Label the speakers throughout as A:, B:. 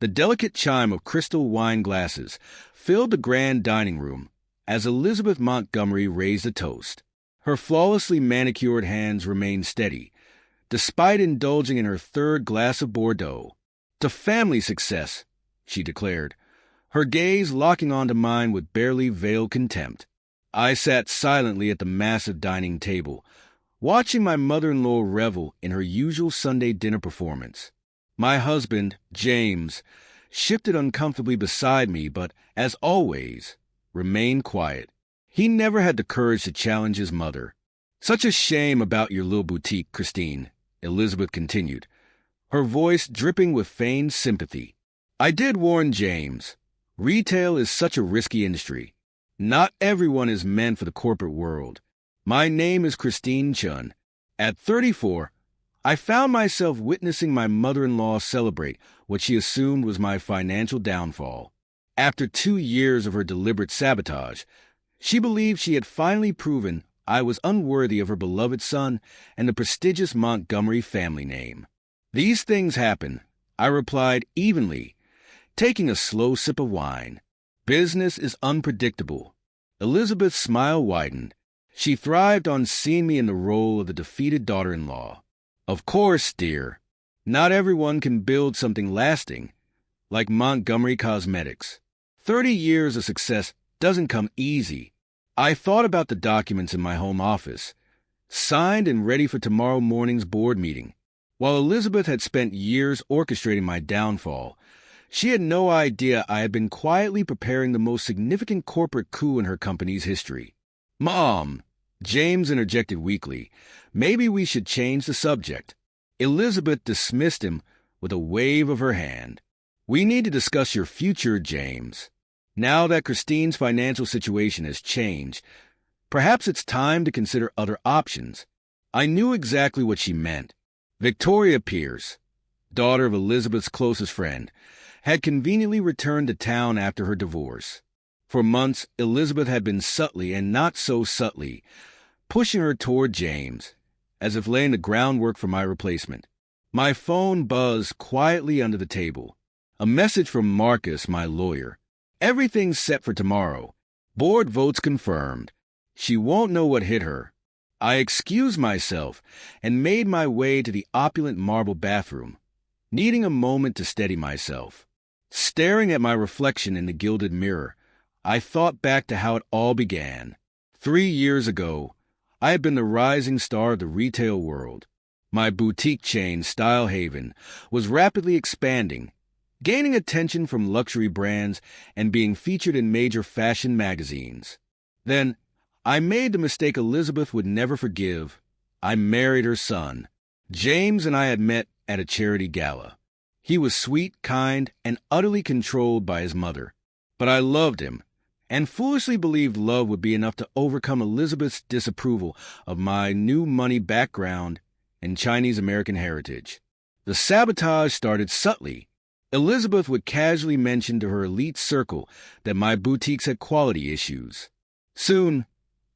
A: The delicate chime of crystal wine glasses filled the grand dining room as Elizabeth Montgomery raised a toast. Her flawlessly manicured hands remained steady, despite indulging in her third glass of Bordeaux. "To family success," she declared, her gaze locking onto mine with barely veiled contempt. I sat silently at the massive dining table, watching my mother-in-law revel in her usual Sunday dinner performance. My husband, James, shifted uncomfortably beside me, but, as always, remained quiet. He never had the courage to challenge his mother. "Such a shame about your little boutique, Christine," Elizabeth continued, her voice dripping with feigned sympathy. "I did warn James. Retail is such a risky industry. Not everyone is meant for the corporate world. My name is Christine Chun. At 34, I found myself witnessing my mother-in-law celebrate what she assumed was my financial downfall. After 2 years of her deliberate sabotage, she believed she had finally proven I was unworthy of her beloved son and the prestigious Montgomery family name. "These things happen," I replied evenly, taking a slow sip of wine. "Business is unpredictable." Elizabeth's smile widened. She thrived on seeing me in the role of the defeated daughter-in-law. "Of course, dear. Not everyone can build something lasting, like Montgomery Cosmetics. 30 years of success doesn't come easy." I thought about the documents in my home office, signed and ready for tomorrow morning's board meeting. While Elizabeth had spent years orchestrating my downfall, she had no idea I had been quietly preparing the most significant corporate coup in her company's history. "Mom," James interjected weakly, "maybe we should change the subject." Elizabeth dismissed him with a wave of her hand. "We need to discuss your future, James. Now that Christine's financial situation has changed, perhaps it's time to consider other options." I knew exactly what she meant. Victoria Pierce, daughter of Elizabeth's closest friend, had conveniently returned to town after her divorce. For months, Elizabeth had been subtly and not so subtly pushing her toward James, as if laying the groundwork for my replacement. My phone buzzed quietly under the table. A message from Marcus, my lawyer. "Everything's set for tomorrow. Board votes confirmed. She won't know what hit her." I excused myself and made my way to the opulent marble bathroom, needing a moment to steady myself. Staring at my reflection in the gilded mirror, I thought back to how it all began. 3 years ago, I had been the rising star of the retail world. My boutique chain, Style Haven, was rapidly expanding, gaining attention from luxury brands and being featured in major fashion magazines. Then, I made the mistake Elizabeth would never forgive. I married her son. James and I had met at a charity gala. He was sweet, kind, and utterly controlled by his mother. But I loved him, and foolishly believed love would be enough to overcome Elizabeth's disapproval of my new money background and Chinese-American heritage. The sabotage started subtly. Elizabeth would casually mention to her elite circle that my boutiques had quality issues. Soon,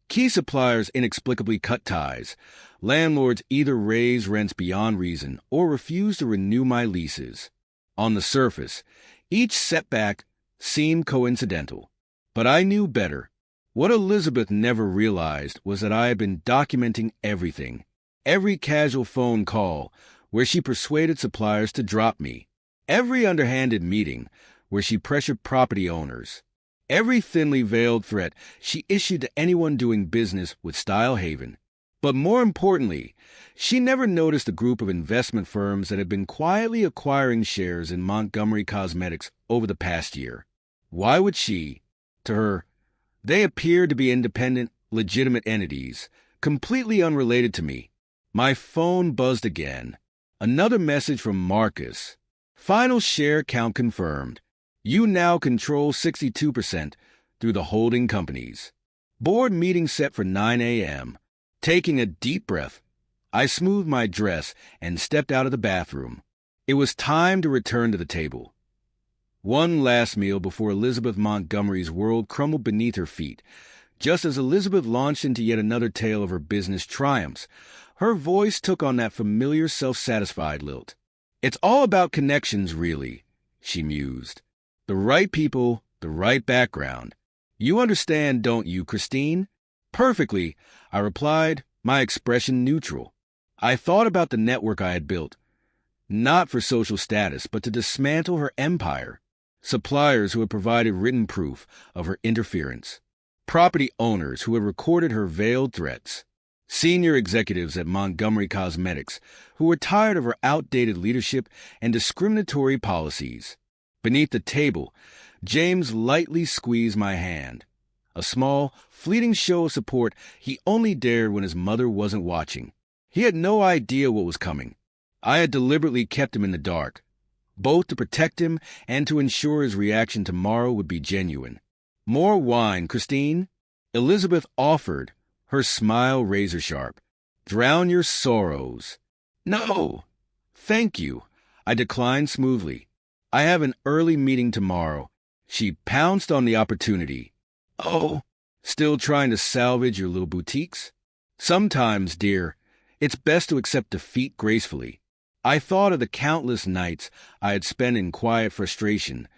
A: key suppliers inexplicably cut ties. Landlords either raised rents beyond reason or refused to renew my leases. On the surface, each setback seemed coincidental. But I knew better. What Elizabeth never realized was that I had been documenting everything. Every casual phone call where she persuaded suppliers to drop me. Every underhanded meeting where she pressured property owners. Every thinly veiled threat she issued to anyone doing business with Style Haven. But more importantly, she never noticed a group of investment firms that had been quietly acquiring shares in Montgomery Cosmetics over the past year. Why would she? To her, they appeared to be independent, legitimate entities, completely unrelated to me. My phone buzzed again. Another message from Marcus. Final share count confirmed. You now control 62% through the holding companies. Board meeting set for 9 a.m. Taking a deep breath, I smoothed my dress and stepped out of the bathroom. It was time to return to the table. One last meal before Elizabeth Montgomery's world crumbled beneath her feet. Just as Elizabeth launched into yet another tale of her business triumphs, her voice took on that familiar self-satisfied lilt. "It's all about connections, really," she mused. The right people, the right background. You understand, don't you, Christine? Perfectly, I replied, my expression neutral. I thought about the network I had built, not for social status, but to dismantle her empire. Suppliers who had provided written proof of her interference. Property owners who had recorded her veiled threats. Senior executives at Montgomery Cosmetics who were tired of her outdated leadership and discriminatory policies. Beneath the table, James lightly squeezed my hand. A small, fleeting show of support he only dared when his mother wasn't watching. He had no idea what was coming. I had deliberately kept him in the dark, both to protect him and to ensure his reaction tomorrow would be genuine. More wine, Christine? Elizabeth offered, her smile razor-sharp. Drown your sorrows. No, thank you. I declined smoothly. I have an early meeting tomorrow. She pounced on the opportunity. Oh, still trying to salvage your little boutiques? Sometimes, dear, it's best to accept defeat gracefully. I thought of the countless nights I had spent in quiet frustration,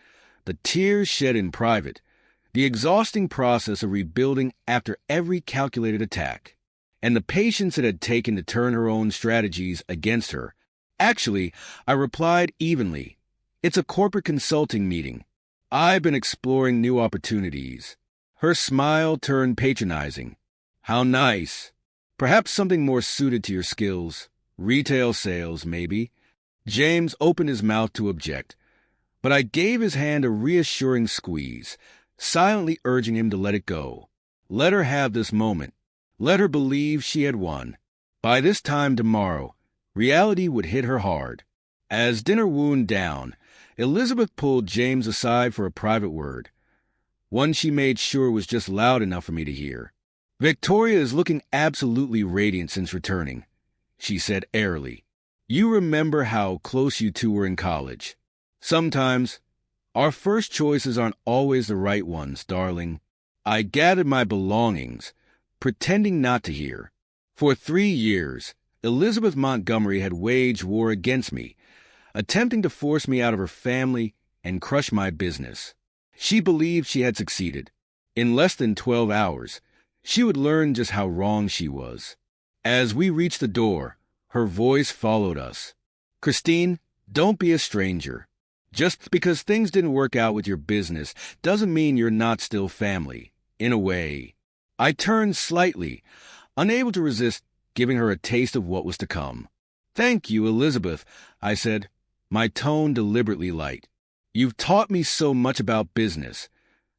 A: the tears shed in private, the exhausting process of rebuilding after every calculated attack, and the patience it had taken to turn her own strategies against her. Actually, I replied evenly. It's a corporate consulting meeting. I've been exploring new opportunities. Her smile turned patronizing. How nice. Perhaps something more suited to your skills. Retail sales, maybe. James opened his mouth to object, but I gave his hand a reassuring squeeze, silently urging him to let it go. Let her have this moment. Let her believe she had won. By this time tomorrow, reality would hit her hard. As dinner wound down, Elizabeth pulled James aside for a private word, one she made sure was just loud enough for me to hear. Victoria is looking absolutely radiant since returning, she said airily. You remember how close you two were in college. Sometimes, our first choices aren't always the right ones, darling. I gathered my belongings, pretending not to hear. For 3 years, Elizabeth Montgomery had waged war against me, attempting to force me out of her family and crush my business. She believed she had succeeded. In less than 12 hours, she would learn just how wrong she was. As we reached the door, her voice followed us. Christine, don't be a stranger. Just because things didn't work out with your business doesn't mean you're not still family, in a way. I turned slightly, unable to resist giving her a taste of what was to come. Thank you, Elizabeth, I said, my tone deliberately light. You've taught me so much about business,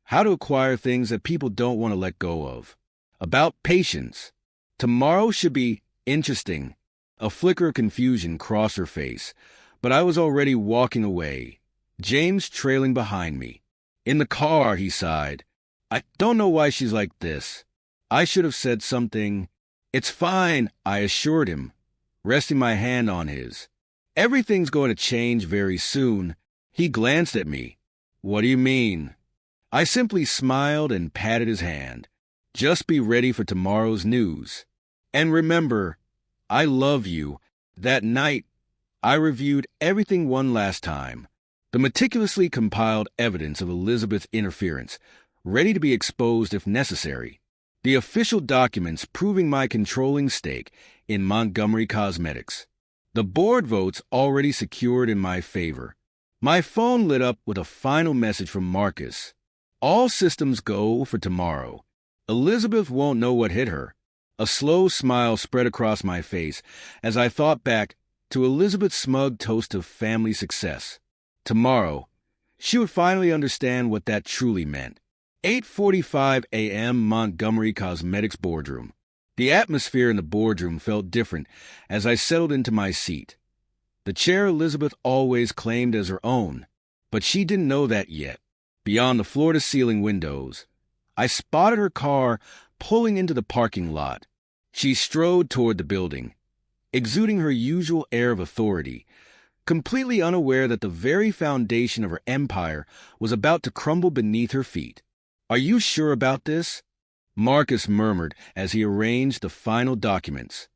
A: how to acquire things that people don't want to let go of, about patience. Tomorrow should be interesting. A flicker of confusion crossed her face, but I was already walking away, James trailing behind me. In the car, he sighed. I don't know why she's like this. I should have said something. It's fine, I assured him, resting my hand on his. Everything's going to change very soon. He glanced at me. What do you mean? I simply smiled and patted his hand. Just be ready for tomorrow's news. And remember, I love you. That night, I reviewed everything one last time. The meticulously compiled evidence of Elizabeth's interference, ready to be exposed if necessary. The official documents proving my controlling stake in Montgomery Cosmetics. The board votes already secured in my favor. My phone lit up with a final message from Marcus. All systems go for tomorrow. Elizabeth won't know what hit her. A slow smile spread across my face as I thought back to Elizabeth's smug toast of family success. Tomorrow, she would finally understand what that truly meant. 8:45 a.m. Montgomery Cosmetics boardroom. The atmosphere in the boardroom felt different as I settled into my seat. The chair Elizabeth always claimed as her own, but she didn't know that yet. Beyond the floor-to-ceiling windows, I spotted her car pulling into the parking lot. She strode toward the building, exuding her usual air of authority, completely unaware that the very foundation of her empire was about to crumble beneath her feet. Are you sure about this? Marcus murmured as he arranged the final documents.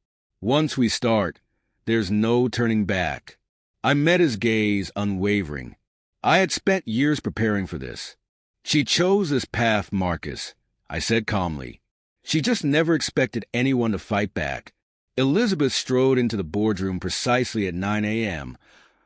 A: Once we start, there's no turning back. I met his gaze, unwavering. I had spent years preparing for this. She chose this path, Marcus, I said calmly. She just never expected anyone to fight back. Elizabeth strode into the boardroom precisely at 9 a.m.,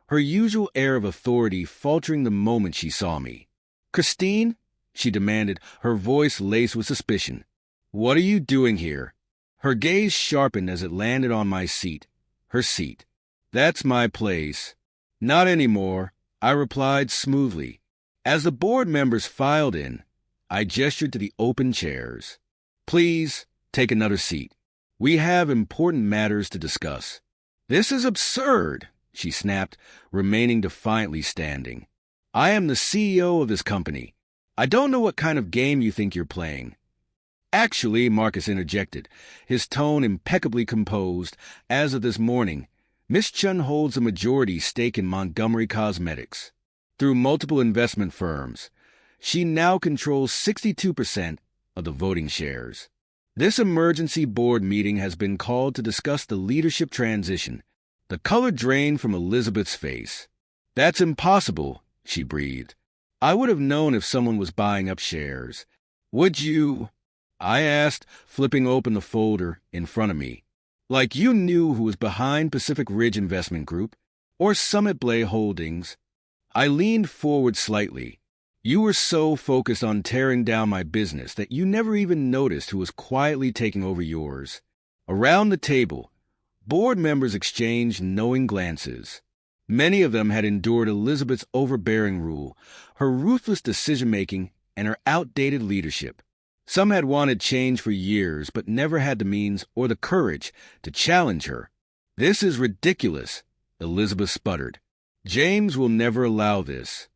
A: her usual air of authority faltering the moment she saw me. "Christine," she demanded, her voice laced with suspicion. "What are you doing here?" Her gaze sharpened as it landed on my seat. Her seat. "That's my place." "Not anymore," I replied smoothly. As the board members filed in, I gestured to the open chairs. "Please, take another seat. We have important matters to discuss." "This is absurd," she snapped, remaining defiantly standing. "I am the CEO of this company. I don't know what kind of game you think you're playing." "Actually," Marcus interjected, his tone impeccably composed, "as of this morning, Miss Chun holds a majority stake in Montgomery Cosmetics. Through multiple investment firms, she now controls 62% of the voting shares. This emergency board meeting has been called to discuss the leadership transition." The color drained from Elizabeth's face. "That's impossible," she breathed. "I would have known if someone was buying up shares." "Would you?" I asked, flipping open the folder in front of me. "Like you knew who was behind Pacific Ridge Investment Group or Summit Blay Holdings." I leaned forward slightly. "You were so focused on tearing down my business that you never even noticed who was quietly taking over yours." Around the table, board members exchanged knowing glances. Many of them had endured Elizabeth's overbearing rule, her ruthless decision-making, and her outdated leadership. Some had wanted change for years, but never had the means or the courage to challenge her. "This is ridiculous," Elizabeth sputtered. "James will never allow this."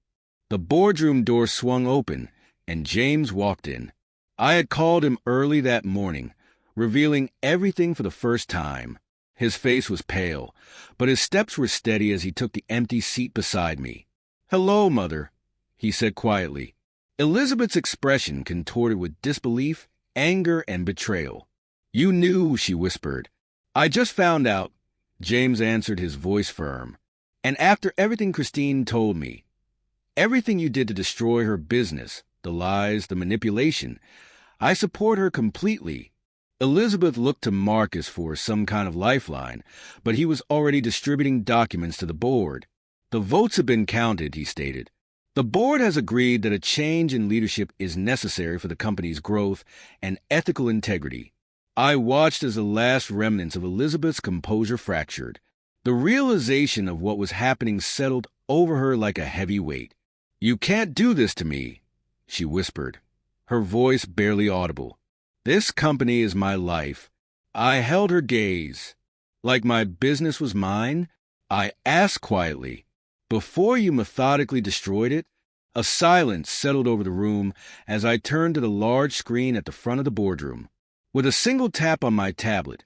A: The boardroom door swung open, and James walked in. I had called him early that morning, revealing everything for the first time. His face was pale, but his steps were steady as he took the empty seat beside me. "Hello, Mother," he said quietly. Elizabeth's expression contorted with disbelief, anger, and betrayal. "You knew," she whispered. "I just found out," James answered, his voice firm. "And after everything Christine told me, everything you did to destroy her business, the lies, the manipulation, I support her completely." Elizabeth looked to Marcus for some kind of lifeline, but he was already distributing documents to the board. "The votes have been counted," he stated. "The board has agreed that a change in leadership is necessary for the company's growth and ethical integrity." I watched as the last remnants of Elizabeth's composure fractured. The realization of what was happening settled over her like a heavy weight. "You can't do this to me," she whispered, her voice barely audible. "This company is my life." I held her gaze. "Like my business was mine?" I asked quietly. "Before you methodically destroyed it?" A silence settled over the room as I turned to the large screen at the front of the boardroom. With a single tap on my tablet,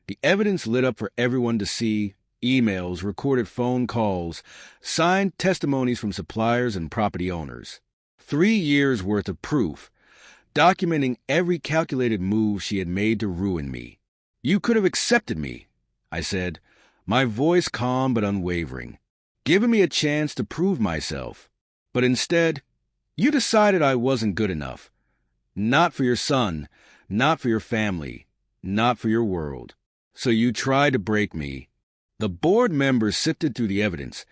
A: the evidence lit up for everyone to see: emails, recorded phone calls, signed testimonies from suppliers and property owners. 3 years' worth of proof, documenting every calculated move she had made to ruin me. "You could have accepted me," I said, my voice calm but unwavering, "given me a chance to prove myself. But instead, you decided I wasn't good enough. Not for your son, not for your family, not for your world. So you tried to break me." The board members sifted through the evidence,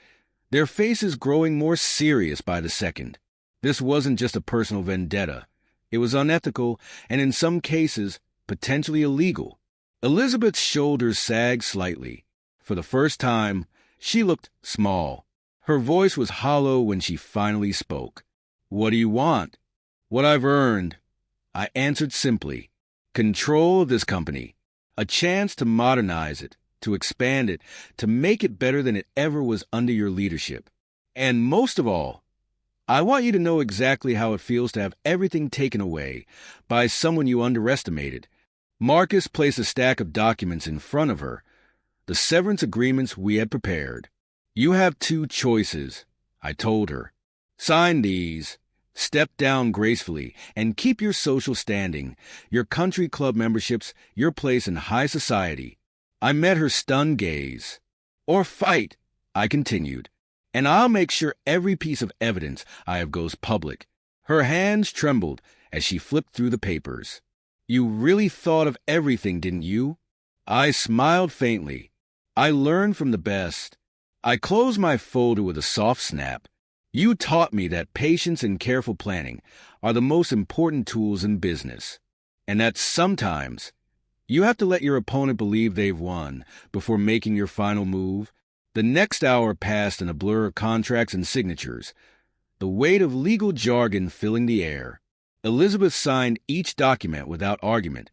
A: their faces growing more serious by the second. This wasn't just a personal vendetta. It was unethical and, in some cases, potentially illegal. Elizabeth's shoulders sagged slightly. For the first time, she looked small. Her voice was hollow when she finally spoke. "What do you want?" "What I've earned," I answered simply. "Control of this company. A chance to modernize it, to expand it, to make it better than it ever was under your leadership. And most of all, I want you to know exactly how it feels to have everything taken away by someone you underestimated." Marcus placed a stack of documents in front of her, the severance agreements we had prepared. "You have 2 choices," I told her. "Sign these, step down gracefully, and keep your social standing, your country club memberships, your place in high society." I met her stunned gaze. "Or fight," I continued, And I'll make sure every piece of evidence I have goes public." Her hands trembled as she flipped through the papers. "You really thought of everything, didn't you?" I smiled faintly. "I learned from the best." I closed my folder with a soft snap. "You taught me that patience and careful planning are the most important tools in business, and that sometimes you have to let your opponent believe they've won before making your final move." The next hour passed in a blur of contracts and signatures, the weight of legal jargon filling the air. Elizabeth signed each document without argument,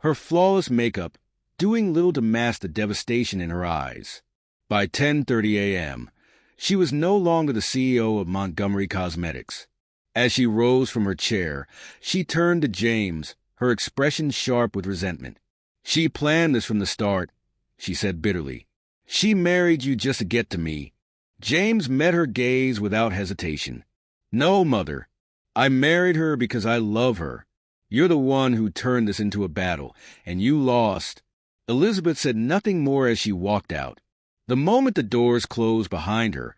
A: her flawless makeup doing little to mask the devastation in her eyes. By 10:30 a.m., she was no longer the CEO of Montgomery Cosmetics. As she rose from her chair, she turned to James, her expression sharp with resentment. "She planned this from the start," she said bitterly. "She married you just to get to me." James met her gaze without hesitation. "No, Mother. I married her because I love her. You're the one who turned this into a battle, and you lost." Elizabeth said nothing more as she walked out. The moment the doors closed behind her,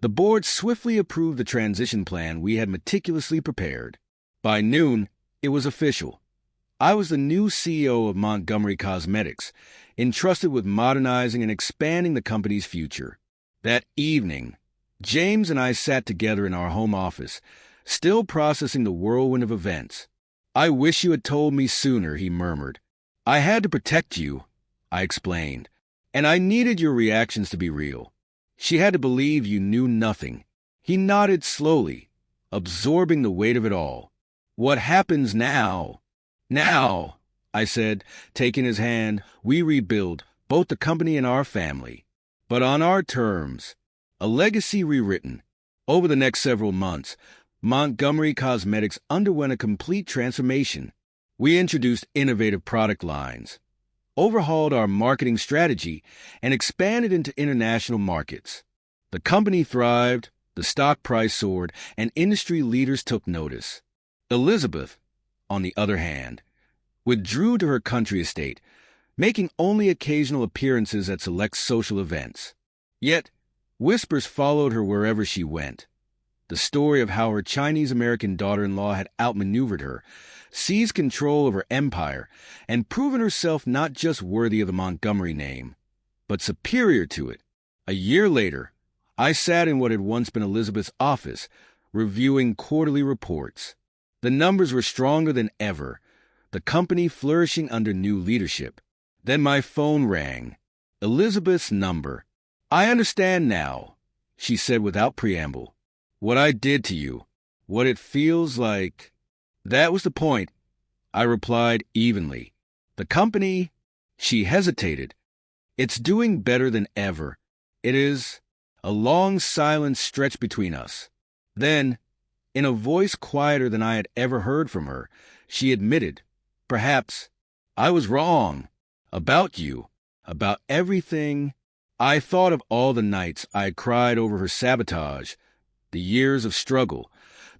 A: the board swiftly approved the transition plan we had meticulously prepared. By noon, it was official. I was the new CEO of Montgomery Cosmetics, entrusted with modernizing and expanding the company's future. That evening, James and I sat together in our home office, still processing the whirlwind of events. "I wish you had told me sooner," he murmured. "I had to protect you," I explained, "and I needed your reactions to be real. She had to believe you knew nothing." He nodded slowly, absorbing the weight of it all. "What happens now?" "Now," I said, taking his hand, "we rebuild, both the company and our family. But on our terms, a legacy rewritten." Over the next several months, Montgomery Cosmetics underwent a complete transformation. We introduced innovative product lines, overhauled our marketing strategy, and expanded into international markets. The company thrived, the stock price soared, and industry leaders took notice. Elizabeth, on the other hand, withdrew to her country estate, making only occasional appearances at select social events. Yet, whispers followed her wherever she went. The story of how her Chinese-American daughter-in-law had outmaneuvered her, seized control of her empire, and proven herself not just worthy of the Montgomery name, but superior to it. A year later, I sat in what had once been Elizabeth's office, reviewing quarterly reports. The numbers were stronger than ever, the company flourishing under new leadership. Then my phone rang. Elizabeth's number. "I understand now," she said without preamble. "What I did to you. What it feels like." "That was the point," I replied evenly. "The company—" She hesitated. "It's doing better than ever. It is." A long silence stretched between us. Then, in a voice quieter than I had ever heard from her, she admitted, "Perhaps I was wrong. About you. About everything." I thought of all the nights I had cried over her sabotage, the years of struggle,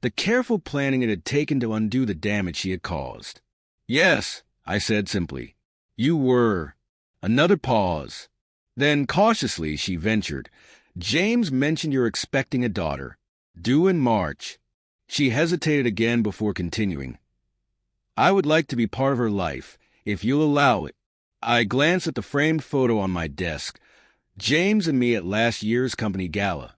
A: the careful planning it had taken to undo the damage she had caused. "Yes," I said simply. "You were." Another pause. Then, cautiously, she ventured, "James mentioned you're expecting a daughter, due in March." She hesitated again before continuing. "I would like to be part of her life, if you'll allow it." I glanced at the framed photo on my desk. James and me at last year's company gala,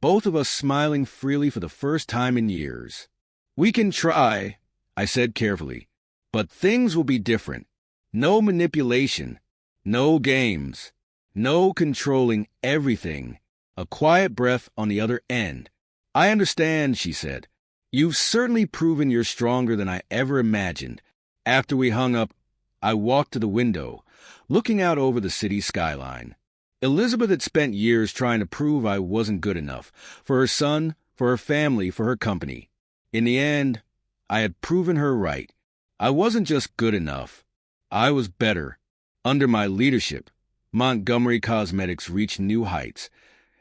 A: both of us smiling freely for the first time in years. "We can try," I said carefully, "but things will be different. No manipulation, no games, no controlling everything." A quiet breath on the other end. "I understand," she said. "You've certainly proven you're stronger than I ever imagined." After we hung up, I walked to the window, looking out over the city skyline. Elizabeth had spent years trying to prove I wasn't good enough, for her son, for her family, for her company. In the end, I had proven her right. I wasn't just good enough. I was better. Under my leadership, Montgomery Cosmetics reached new heights,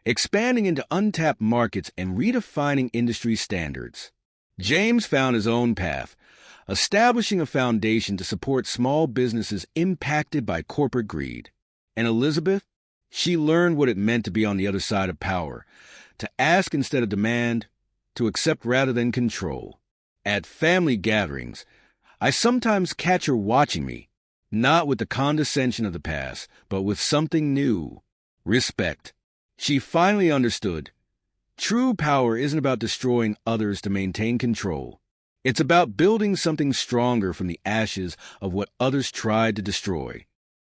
A: expanding into untapped markets and redefining industry standards. James found his own path, establishing a foundation to support small businesses impacted by corporate greed. And Elizabeth? She learned what it meant to be on the other side of power, to ask instead of demand, to accept rather than control. At family gatherings, I sometimes catch her watching me, not with the condescension of the past, but with something new: respect. She finally understood. True power isn't about destroying others to maintain control. It's about building something stronger from the ashes of what others tried to destroy.